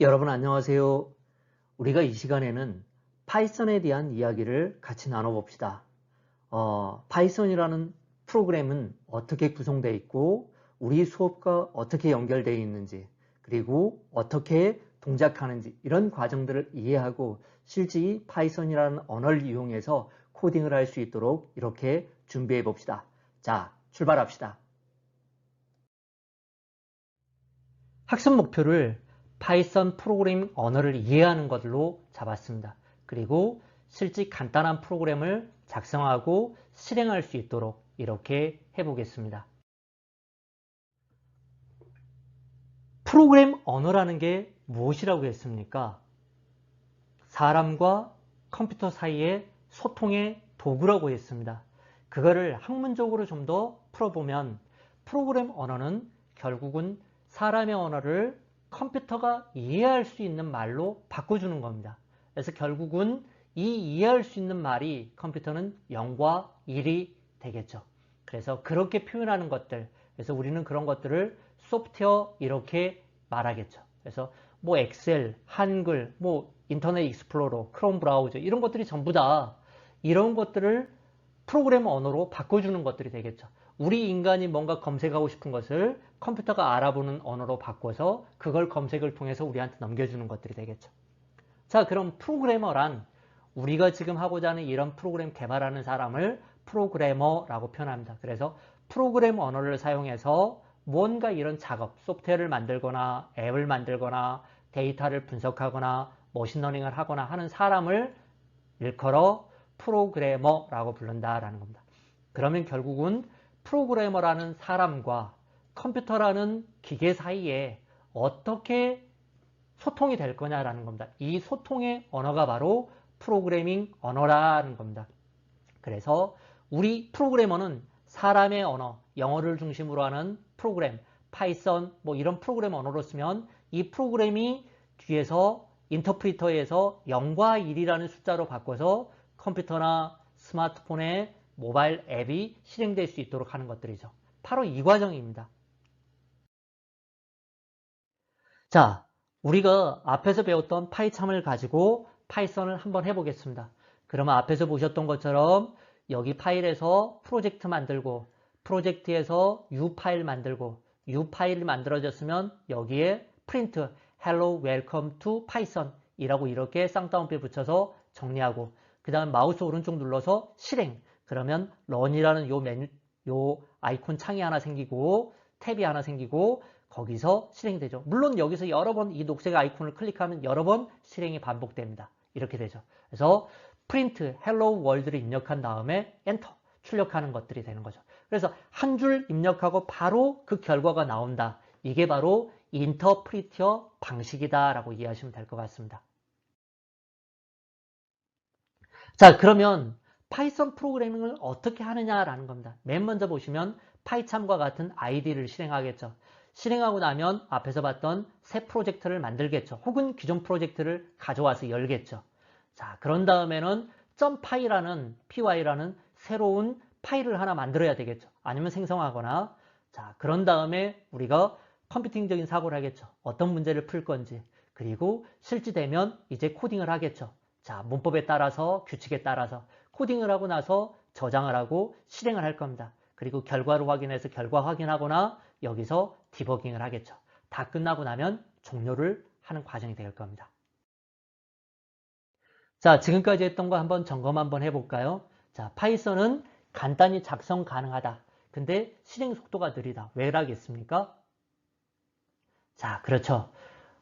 여러분 안녕하세요. 우리가 이 시간에는 파이썬에 대한 이야기를 같이 나눠봅시다. 파이썬이라는 프로그램은 어떻게 구성되어 있고 우리 수업과 어떻게 연결되어 있는지 그리고 어떻게 동작하는지 이런 과정들을 이해하고 실제 이 파이썬이라는 언어를 이용해서 코딩을 할 수 있도록 이렇게 준비해 봅시다. 자, 출발합시다. 학습 목표를 파이썬 프로그래밍 언어를 이해하는 것으로 잡았습니다. 그리고 실제 간단한 프로그램을 작성하고 실행할 수 있도록 이렇게 해보겠습니다. 프로그램 언어라는 게 무엇이라고 했습니까? 사람과 컴퓨터 사이의 소통의 도구라고 했습니다. 그거를 학문적으로 좀 더 풀어보면 프로그램 언어는 결국은 사람의 언어를 컴퓨터가 이해할 수 있는 말로 바꿔주는 겁니다. 그래서 결국은 이 이해할 수 있는 말이 컴퓨터는 0과 1이 되겠죠. 그래서 그렇게 표현하는 것들, 그래서 우리는 그런 것들을 소프트웨어 이렇게 말하겠죠. 그래서 뭐 엑셀, 한글, 뭐 인터넷 익스플로러, 크롬 브라우저 이런 것들이 전부 다 이런 것들을 프로그램 언어로 바꿔주는 것들이 되겠죠. 우리 인간이 뭔가 검색하고 싶은 것을 컴퓨터가 알아보는 언어로 바꿔서 그걸 검색을 통해서 우리한테 넘겨주는 것들이 되겠죠. 자, 그럼 프로그래머란 우리가 지금 하고자 하는 이런 프로그램 개발하는 사람을 프로그래머라고 표현합니다. 그래서 프로그램 언어를 사용해서 뭔가 이런 작업, 소프트웨어를 만들거나 앱을 만들거나 데이터를 분석하거나 머신러닝을 하거나 하는 사람을 일컬어 프로그래머라고 부른다라는 겁니다. 그러면 결국은 프로그래머라는 사람과 컴퓨터라는 기계 사이에 어떻게 소통이 될 거냐라는 겁니다. 이 소통의 언어가 바로 프로그래밍 언어라는 겁니다. 그래서 우리 프로그래머는 사람의 언어, 영어를 중심으로 하는 프로그램, 파이썬 뭐 이런 프로그램 언어로 쓰면 이 프로그램이 뒤에서 인터프리터에서 0과 1이라는 숫자로 바꿔서 컴퓨터나 스마트폰의 모바일 앱이 실행될 수 있도록 하는 것들이죠. 바로 이 과정입니다. 자, 우리가 앞에서 배웠던 파이참을 가지고 파이썬을 한번 해보겠습니다. 그러면 앞에서 보셨던 것처럼 여기 파일에서 프로젝트 만들고 프로젝트에서 U 파일 만들고 U 파일이 만들어졌으면 여기에 프린트 Hello Welcome to Python 이라고 이렇게 쌍따옴표 붙여서 정리하고 그 다음 마우스 오른쪽 눌러서 실행 그러면 런이라는 요 메뉴 요 아이콘 창이 하나 생기고 탭이 하나 생기고 거기서 실행되죠. 물론 여기서 여러 번 이 녹색 아이콘을 클릭하면 여러 번 실행이 반복됩니다. 이렇게 되죠. 그래서 프린트 헬로 월드를 입력한 다음에 엔터 출력하는 것들이 되는 거죠. 그래서 한 줄 입력하고 바로 그 결과가 나온다. 이게 바로 인터프리터 방식이다라고 이해하시면 될 것 같습니다. 자, 그러면 파이썬 프로그래밍을 어떻게 하느냐라는 겁니다. 맨 먼저 보시면 파이참과 같은 아이디를 실행하겠죠. 실행하고 나면 앞에서 봤던 새 프로젝트를 만들겠죠. 혹은 기존 프로젝트를 가져와서 열겠죠. 자, 그런 다음에는 .py라는 새로운 파일을 하나 만들어야 되겠죠. 아니면 생성하거나 자, 그런 다음에 우리가 컴퓨팅적인 사고를 하겠죠. 어떤 문제를 풀 건지 그리고 실제되면 이제 코딩을 하겠죠. 자, 문법에 따라서 규칙에 따라서 코딩을 하고 나서 저장을 하고 실행을 할 겁니다. 그리고 결과를 확인해서 결과 확인하거나 여기서 디버깅을 하겠죠. 다 끝나고 나면 종료를 하는 과정이 될 겁니다. 자, 지금까지 했던 거 한번 점검 한번 해볼까요? 자, 파이썬은 간단히 작성 가능하다. 근데 실행 속도가 느리다. 왜라겠습니까? 자, 그렇죠.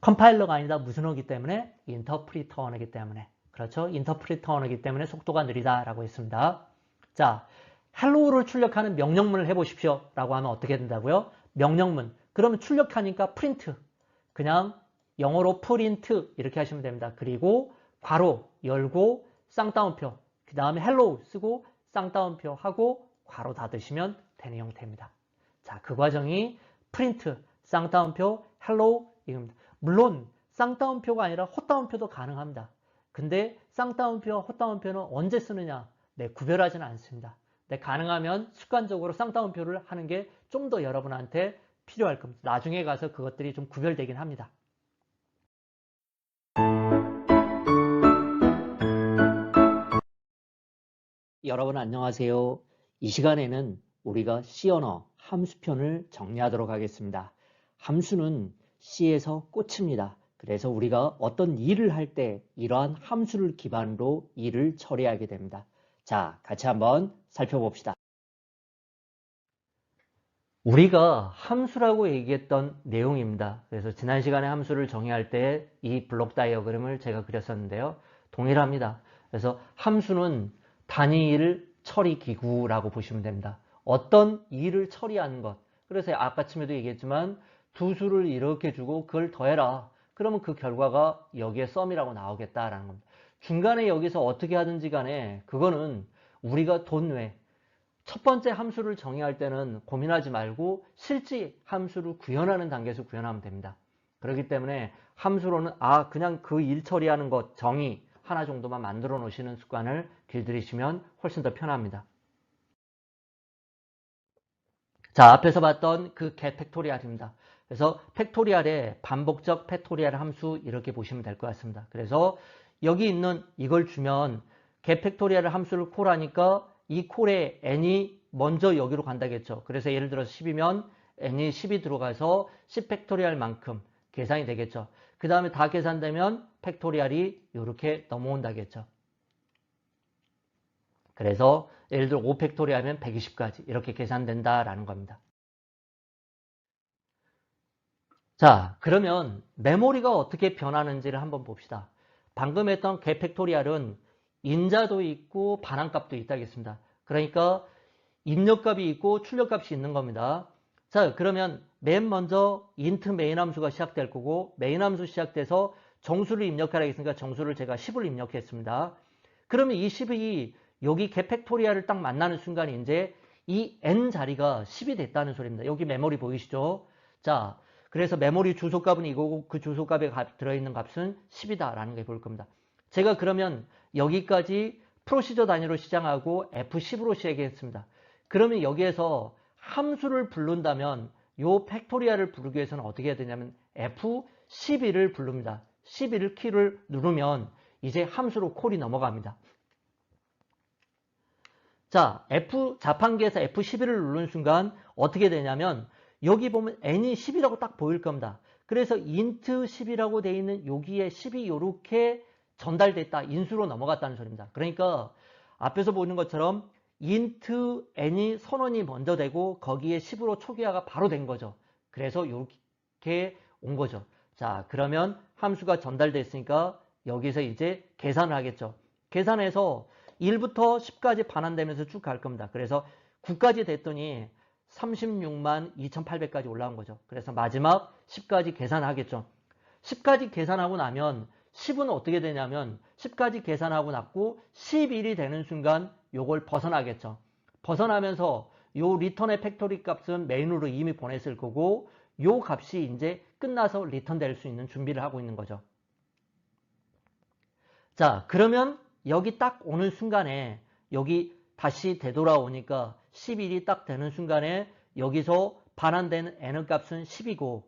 컴파일러가 아니다. 무슨 언어이기 때문에? 인터프리터 언어이기 때문에. 그렇죠. 인터프리터 언어이기 때문에 속도가 느리다라고 했습니다. 자, 헬로우를 출력하는 명령문을 해보십시오. 라고 하면 어떻게 된다고요? 명령문. 그러면 출력하니까 프린트. 그냥 영어로 프린트 이렇게 하시면 됩니다. 그리고 괄호 열고 쌍따옴표. 그 다음에 헬로우 쓰고 쌍따옴표 하고 괄호 닫으시면 되는 형태입니다. 자, 그 과정이 프린트, 쌍따옴표, 헬로우 이겁니다. 물론 쌍따옴표가 아니라 헛따옴표도 가능합니다. 근데 쌍따옴표, 헛따옴표는 언제 쓰느냐? 네, 구별하지는 않습니다. 네, 가능하면 습관적으로 쌍따옴표를 하는 게 좀 더 여러분한테 필요할 겁니다. 나중에 가서 그것들이 좀 구별되긴 합니다. 여러분 안녕하세요. 이 시간에는 우리가 C 언어 함수편을 정리하도록 하겠습니다. 함수는 C에서 꽃입니다. 그래서 우리가 어떤 일을 할 때 이러한 함수를 기반으로 일을 처리하게 됩니다. 자, 같이 한번 살펴봅시다. 우리가 함수라고 얘기했던 내용입니다. 그래서 지난 시간에 함수를 정의할 때 이 블록 다이어그램을 제가 그렸었는데요. 동일합니다. 그래서 함수는 단위일 처리 기구라고 보시면 됩니다. 어떤 일을 처리하는 것. 그래서 아까쯤에도 얘기했지만 두 수를 이렇게 주고 그걸 더해라. 그러면 그 결과가 여기에 썸이라고 나오겠다라는 겁니다. 중간에 여기서 어떻게 하든지 간에 그거는 우리가 돈 외, 첫 번째 함수를 정의할 때는 고민하지 말고 실제 함수를 구현하는 단계에서 구현하면 됩니다. 그렇기 때문에 함수로는 그냥 그 일 처리하는 것 정의 하나 정도만 만들어 놓으시는 습관을 길들이시면 훨씬 더 편합니다. 자, 앞에서 봤던 그 get 팩토리얼입니다. 그래서 팩토리얼의 반복적 팩토리얼 함수 이렇게 보시면 될 것 같습니다. 그래서 여기 있는 이걸 주면 get 팩토리얼 함수를 콜하니까 이 콜에 n이 먼저 여기로 간다겠죠. 그래서 예를 들어서 10이면 n이 10이 들어가서 10 팩토리얼만큼 계산이 되겠죠. 그 다음에 다 계산되면 팩토리얼이 이렇게 넘어온다겠죠. 그래서 예를 들어 5 팩토리얼 하면 120까지 이렇게 계산된다라는 겁니다. 자, 그러면 메모리가 어떻게 변하는지를 한번 봅시다. 방금 했던 get 팩토리얼은 인자도 있고 반환값도 있다겠습니다. 그러니까 입력값이 있고 출력값이 있는 겁니다. 자, 그러면 맨 먼저 int 메인 함수가 시작될 거고 메인 함수 시작돼서 정수를 입력하라 했으니까 정수를 제가 10을 입력했습니다. 그러면 이 10이 여기 get 팩토리얼을 딱 만나는 순간 이제 이 n 자리가 10이 됐다는 소리입니다. 여기 메모리 보이시죠? 자, 그래서 메모리 주소값은 이거고 그 주소값에 들어있는 값은 10이다라는 게 보일 겁니다. 제가 그러면 여기까지 프로시저 단위로 시작하고 F10으로 시작했습니다. 그러면 여기에서 함수를 부른다면 요 팩토리얼을 부르기 위해서는 어떻게 해야 되냐면 F12를 부릅니다. 11을 키를 누르면 이제 함수로 콜이 넘어갑니다. 자, 자판기에서 F11을 누르는 순간 어떻게 되냐면 여기 보면 n이 10이라고 딱 보일 겁니다. 그래서 int 10이라고 되어 있는 여기에 10이 이렇게 전달됐다. 인수로 넘어갔다는 소리입니다. 그러니까 앞에서 보는 것처럼 int n이 선언이 먼저 되고 거기에 10으로 초기화가 바로 된 거죠. 그래서 이렇게 온 거죠. 자, 그러면 함수가 전달됐으니까 여기서 이제 계산을 하겠죠. 계산해서 1부터 10까지 반환되면서 쭉 갈 겁니다. 그래서 9까지 됐더니 36만 2,800까지 올라온 거죠. 그래서 마지막 10까지 계산하겠죠. 10까지 계산하고 나면 10은 어떻게 되냐면 10까지 계산하고 났고 11이 되는 순간 요걸 벗어나겠죠. 벗어나면서 요 리턴의 팩토리 값은 메인으로 이미 보냈을 거고 요 값이 이제 끝나서 리턴 될 수 있는 준비를 하고 있는 거죠. 자, 그러면 여기 딱 오는 순간에 여기 다시 되돌아오니까 11이 딱 되는 순간에 여기서 반환된 n의 값은 10이고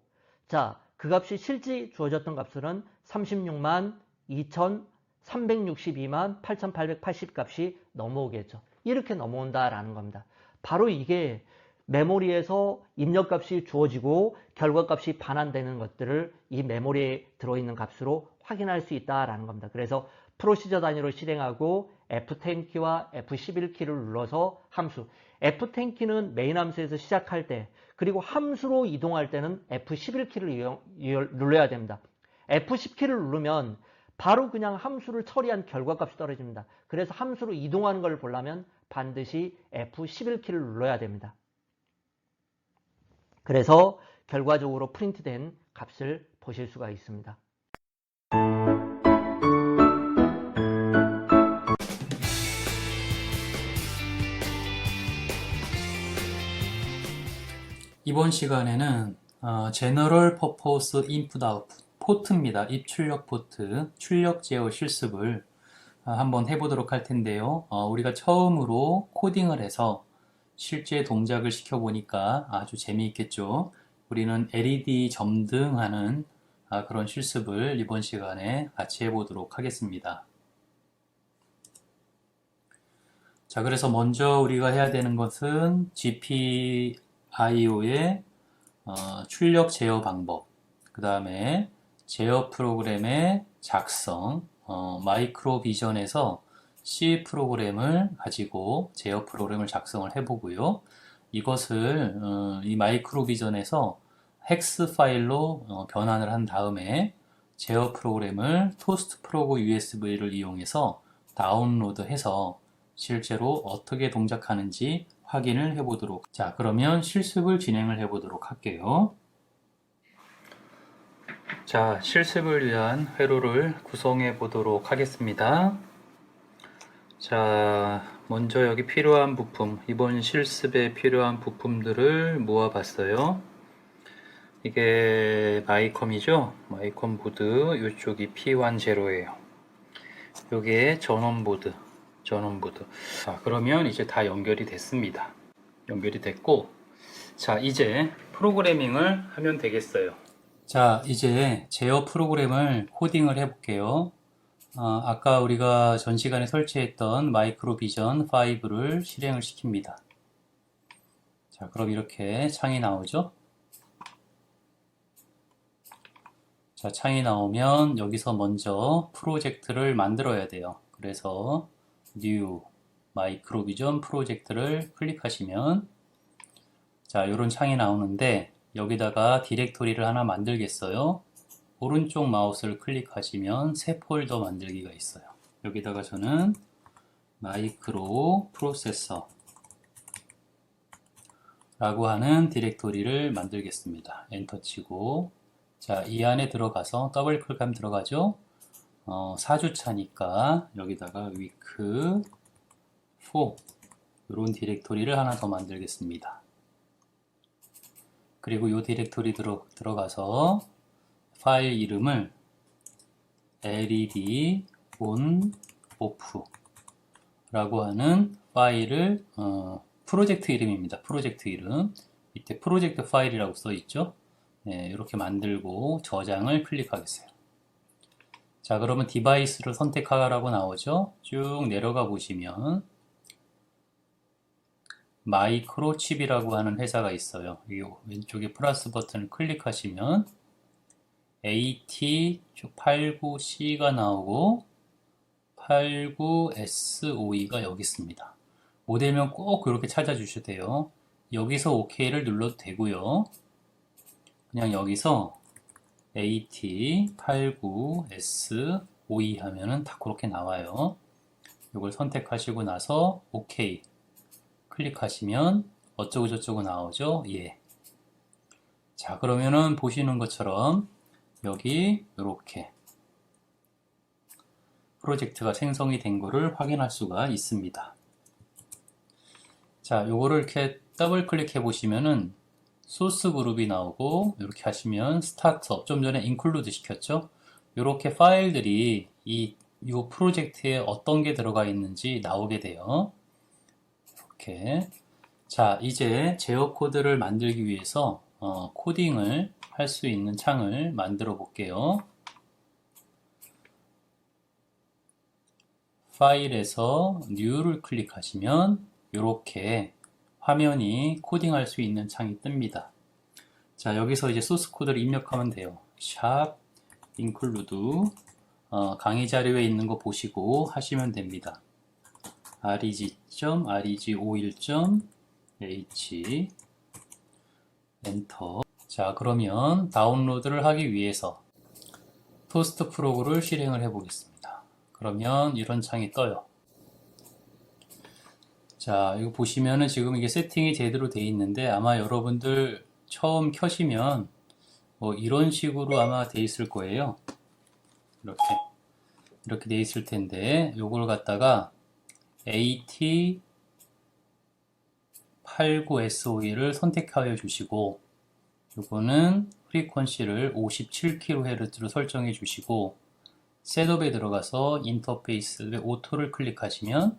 자, 그 값이 실제 주어졌던 값은 36만 2,362만 8,880 값이 넘어오겠죠. 이렇게 넘어온다라는 겁니다. 바로 이게 메모리에서 입력값이 주어지고 결과값이 반환되는 것들을 이 메모리에 들어있는 값으로 확인할 수 있다라는 겁니다. 그래서 프로시저 단위로 실행하고 F10키와 F11키를 눌러서 함수 F10키는 메인 함수에서 시작할 때 그리고 함수로 이동할 때는 F11키를 눌러야 됩니다. F10키를 누르면 바로 그냥 함수를 처리한 결과값이 떨어집니다. 그래서 함수로 이동하는 걸 보려면 반드시 F11키를 눌러야 됩니다. 그래서 결과적으로 프린트된 값을 보실 수가 있습니다. 이번 시간에는 General Purpose Input Output 포트입니다. 입출력 포트, 출력 제어 실습을 한번 해보도록 할 텐데요. 우리가 처음으로 코딩을 해서 실제 동작을 시켜보니까 아주 재미있겠죠. 우리는 LED 점등하는 그런 실습을 이번 시간에 같이 해보도록 하겠습니다. 자, 그래서 먼저 우리가 해야 되는 것은 GPIO의 출력 제어 방법, 그 다음에 제어 프로그램의 작성, 마이크로 비전에서 C 프로그램을 가지고 제어 프로그램을 작성을 해보고요. 이것을 이 마이크로 비전에서 헥스 파일로 변환을 한 다음에 제어 프로그램을 토스트 프로그 USB를 이용해서 다운로드해서 실제로 어떻게 동작하는지 확인을 해보도록. 자, 그러면 실습을 진행을 해보도록 할게요. 자, 실습을 위한 회로를 구성해 보도록 하겠습니다. 자, 먼저 여기 필요한 부품, 이번 실습에 필요한 부품들을 모아봤어요. 이게 마이컴이죠? 마이컴 보드, 이쪽이 P10예요. 요게 전원보드. 자, 그러면 이제 다 연결이 됐습니다. 연결이 됐고, 자, 이제 프로그래밍을 하면 되겠어요. 자, 이제 제어 프로그램을 코딩을 해볼게요. 아까 우리가 전 시간에 설치했던 마이크로 비전 5를 실행을 시킵니다. 자, 그럼 이렇게 창이 나오죠? 자, 창이 나오면 여기서 먼저 프로젝트를 만들어야 돼요. 그래서 New 마이크로 비전 프로젝트를 클릭하시면 자, 이런 창이 나오는데 여기다가 디렉토리를 하나 만들겠어요. 오른쪽 마우스를 클릭하시면 새 폴더 만들기가 있어요. 여기다가 저는 마이크로 프로세서 라고 하는 디렉토리를 만들겠습니다. 엔터 치고 자, 이 안에 들어가서 더블 클릭하면 들어가죠. 4주차니까 여기다가 week 4 이런 디렉토리를 하나 더 만들겠습니다. 그리고 이 디렉토리 들어가서 파일 이름을 led on off 라고 하는 파일을 프로젝트 이름입니다. 프로젝트 이름 밑에 프로젝트 파일이라고 써 있죠. 네, 이렇게 만들고 저장을 클릭하겠어요. 자, 그러면 디바이스를 선택하라고 나오죠. 쭉 내려가 보시면 마이크로칩이라고 하는 회사가 있어요. 이 왼쪽에 플러스 버튼을 클릭하시면 AT89C가 나오고 89SOE가 여기 있습니다. 모델명 꼭 그렇게 찾아주셔도 돼요. 여기서 OK를 눌러도 되고요. 그냥 여기서 AT89SOE 하면은 다 그렇게 나와요. 이걸 선택하시고 나서 OK 클릭하시면 어쩌고저쩌고 나오죠. 예. 자, 그러면은 보시는 것처럼 여기 이렇게 프로젝트가 생성이 된 거를 확인할 수가 있습니다. 자, 요거를 이렇게 더블 클릭해 보시면은 소스 그룹이 나오고 이렇게 하시면 스타트업 좀 전에 인클루드 시켰죠. 이렇게 파일들이 이 프로젝트에 어떤 게 들어가 있는지 나오게 돼요. 이렇게. 자, 이제 제어 코드를 만들기 위해서 코딩을 할 수 있는 창을 만들어 볼게요. 파일에서 New를 클릭하시면 이렇게 화면이 코딩할 수 있는 창이 뜹니다. 자, 여기서 이제 소스 코드를 입력하면 돼요. 샵 include 강의 자료에 있는 거 보시고 하시면 됩니다. reg.reg51.h 엔터. 자, 그러면 다운로드를 하기 위해서 토스트 프로그를 실행을 해 보겠습니다. 그러면 이런 창이 떠요. 자, 이거 보시면은 지금 이게 세팅이 제대로 돼 있는데 아마 여러분들 처음 켜시면 뭐 이런 식으로 아마 돼 있을 거예요. 이렇게 돼 있을 텐데 요걸 갖다가 AT89SOE를 선택하여 주시고 요거는 프리퀀시를 57kHz로 설정해 주시고 셋업에 들어가서 인터페이스의 오토를 클릭하시면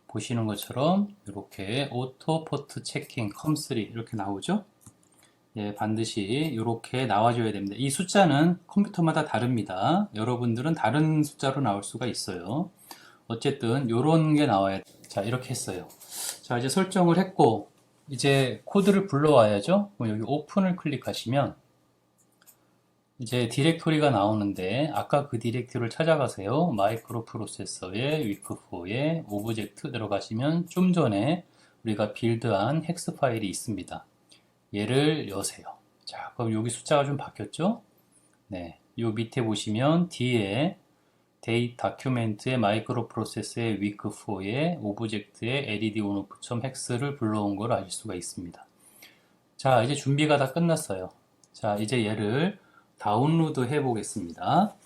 보시는 것처럼 이렇게 오토 포트 체킹 컴3 이렇게 나오죠. 예, 반드시 이렇게 나와줘야 됩니다. 이 숫자는 컴퓨터마다 다릅니다. 여러분들은 다른 숫자로 나올 수가 있어요. 어쨌든 요런 게 나와야 돼. 자, 이렇게 했어요. 자, 이제 설정을 했고 이제 코드를 불러와야죠. 그럼 여기 오픈을 클릭하시면 이제 디렉토리가 나오는데 아까 그 디렉토리를 찾아가세요. 마이크로 프로세서에 위크4에 오브젝트 들어가시면 좀 전에 우리가 빌드한 헥스 파일이 있습니다. 얘를 여세요. 자, 그럼 여기 숫자가 좀 바뀌었죠? 네, 요 밑에 보시면 뒤에 데이트 다큐멘트의 마이크로 프로세서의 위크4에 오브젝트의 led onOff.hex를 불러온 걸 아실 수가 있습니다. 자, 이제 준비가 다 끝났어요. 자, 이제 얘를 다운로드 해 보겠습니다.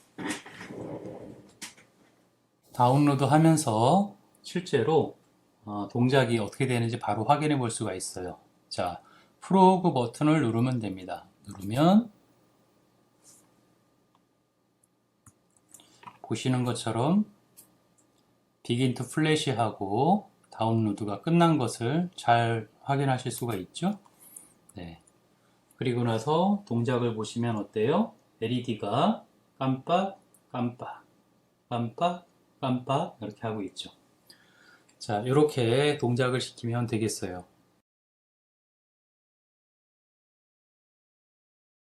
다운로드 하면서 실제로 동작이 어떻게 되는지 바로 확인해 볼 수가 있어요. 자, 프로그 버튼을 누르면 됩니다. 누르면 보시는 것처럼 비긴 투 플래시 하고 다운로드가 끝난 것을 잘 확인하실 수가 있죠. 네. 그리고 나서 동작을 보시면 어때요? LED가 깜빡 깜빡 깜빡 깜빡 이렇게 하고 있죠. 자, 이렇게 동작을 시키면 되겠어요.